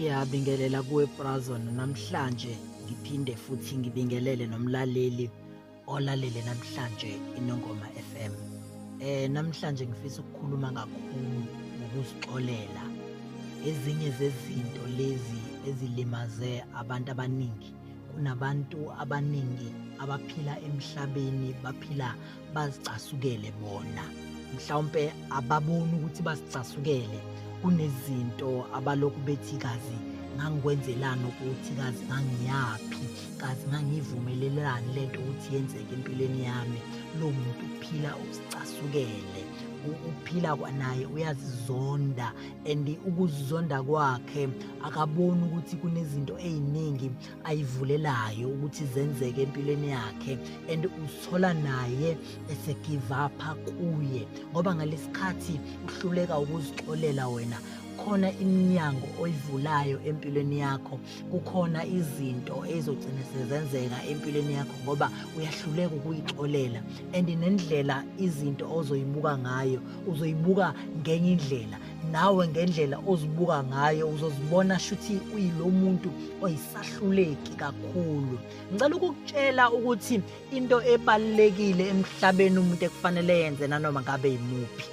Ngiyabingelela kuwe Brazon namhlanje ngiphinde futhi ngibingelele nomlaleli olalele namhlanje iNongoma FM. Namhlanje ngifisa ukukhuluma kakhulu ngokuzixolela. Ezinye zezinto lezi ezilimaze abantu abaningi. Kunabantu abaningi abaphila emhlabeni baphila bazicasukele bona. Mhlawumbe ababoni ukuthi bazicasukele. Kunezinto abalokhu bethi kazi ngangikwenzelana ukuthi kazi ngangiyaphi kazi ngangivumelelana lento ukuthi yenzeke empilweni yami. Lo muntu uphila usicasukele uphila kwanaye uyazizonda and ukuzizonda kwakhe akaboni ukuthi kunezinto eziningi ayivulelayo ukuthi zenzeke empilweni yakhe and uthola naye esegive up kuye ngoba ngalesikhathi uhluleka ukuzixolela wena. Khona iminyango oyivulayo empilweni yakho, kukhona izinto ezogcina sezenzeka empilweni yakho ngoba uyahluleka ukuyixolela and nendlela izinto ozoyibuka ngayo uzoyibuka ngenye indlela. Nawe ngendlela ozibuka ngayo uzozibona shuthi uyilo muntu oyisahluleki kakhulu. Ngicela ukukutshela ukuthi into ebalekile emhlabeni umuntu ekufanele yenze nanoma ngabe imuphi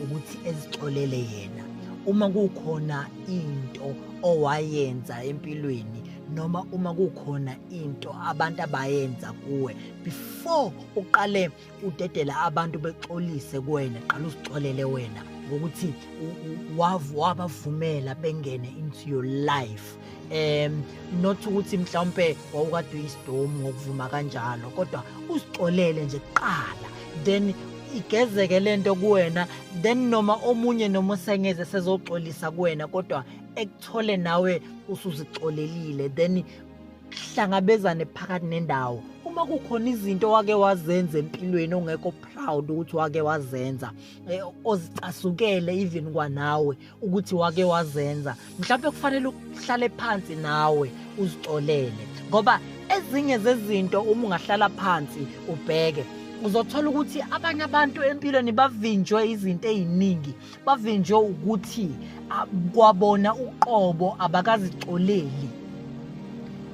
ukuthi ezixolele yena. Uma kukhona into owayenza empilweni noma uma kukhona into abantu abayenza kuwe before uqale udedela abantu bexolise kuwena, qala uzixolele wena ngokuthi wabavumela bengene into your life. Not ukuthi mhlawumbe wawukade uyisidomu ngokuvuma kanjalo kodwa uzixolele nje kuqala then igezeke lento kuwena then noma omunye noma sengeze sezoxolisa kuwena kodwa ekuthole nawe usuzixolelile then hlangabezane phakathi nendawo. Uma kukhona izinto wake wazenza empilweni ongekho proud ukuthi wake wazenza ozicasukele even kwanawe ukuthi wake wazenza, mhlawumbe kufanele uhlale phansi nawe uzixolele ngoba ezinye zezinto uma ungahlala phansi ubheke uzothola ukuthi abanye abantu empilweni bavinjwe izinto eziningi, bavinjwe ukuthi kwabona uqobo abakazixoleli.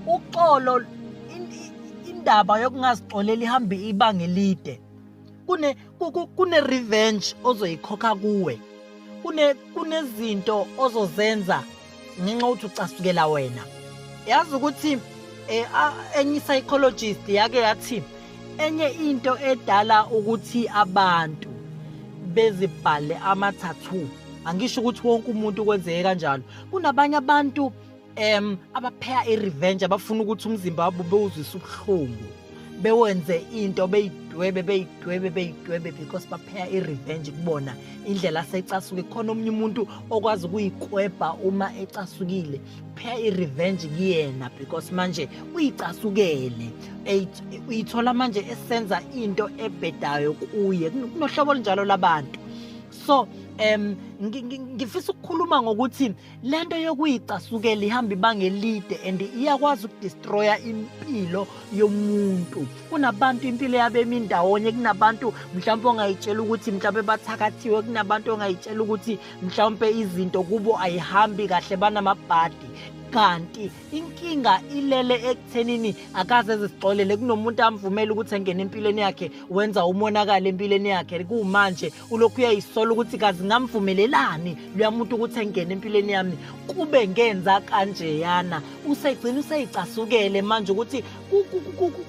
Uxolo indaba yokungazixoleli ihamba ibanga elide. Kune revenge ozoyikhokha kuwe. Kunezinto ozozenza ngenxa ukuthi ucasukela wena. Yazi ukuthi enye psychologist yake yathi enye into edala ukuthi abantu bezibhale ama-tattoo, angisho ukuthi wonke umuntu kwenzeke kanjalo. Kunabanye abantu abapheya i-revenge abafuna ukuthi umzimba wabo bewuzwise ubuhlungu bewenze into beyidwebe because bapheya i-revenge kubona indlela asecasuke. Khona omunye umuntu okwazi ukuyikweba uma ecasukile, pheya i-revenge kuyena because manje uyicasukele uyithola manje esenza into ebhedayo kuye. Kunohlobo njalo labantu. So ngifisa ukukhuluma ngokuthi lento yokuyicasukela ihamba ibanga elide and iyakwazi ukudestroya impilo yomuntu. Kunabantu impilo yabo emindawonye, kunabantu mhlawumbe ongayitshela ukuthi mhlawumbe bathakathiwe, kunabantu ongayitshela ukuthi mhlawumbe izinto kubo ayihambi kahle banamabhadi. Kanti inkinga ilele ekuthenini akaze ezixolele. Kunomuntu amvumela ukuthi engene empilweni yakhe wenza umonakala empilweni yakhe. Kumanje ulokhu uyayisola ukuthi kazi ngamvumelelani lo muntu ukuthi engene empilweni yami kube ngenza kanje yana. Usegcina useyicasukele manje ukuthi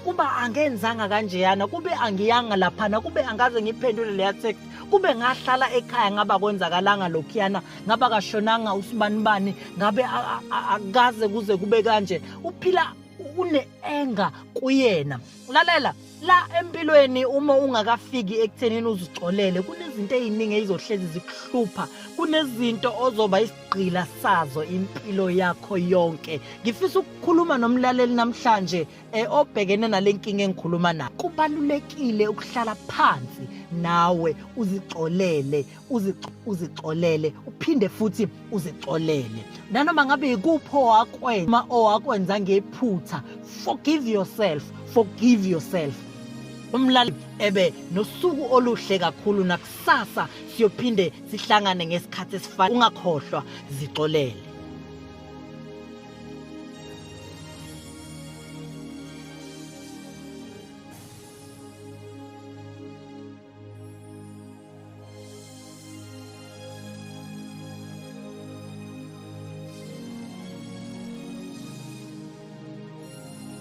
kuba angenzanga kanje yana, kube angiyanga laphana, kube angaze ngiphendule leya text, kube ngahlala ekhaya ngaba kwenzakalanga lokhuyana, ngaba kashonanga usibanibani, ngabe akaze kuze kube kanje. Uphila une-anger kuyena. Lalela la empilweni uma ungakafiki ekuthenini uzixolele kunezinto eziningi ezizohlezi zikuhlupha, kunezinto ozoba isigqila sazo impilo yakho yonke. Ngifisa ukukhuluma nomlaleli namhlanje obhekene nalenkinga engikhuluma nayo. Kubalulekile ukuhlala phansi nawe uzixolele, uzixolele uphinde futhi uzixolele. Nanoma ngabe ikupho owakwenza ngephutha, forgive yourself. Umlaleli nosuku oluhle kakhulu nakusasa siyophinde sihlangane ngesikhathi esifana. Ungakhohlwa, zixolele.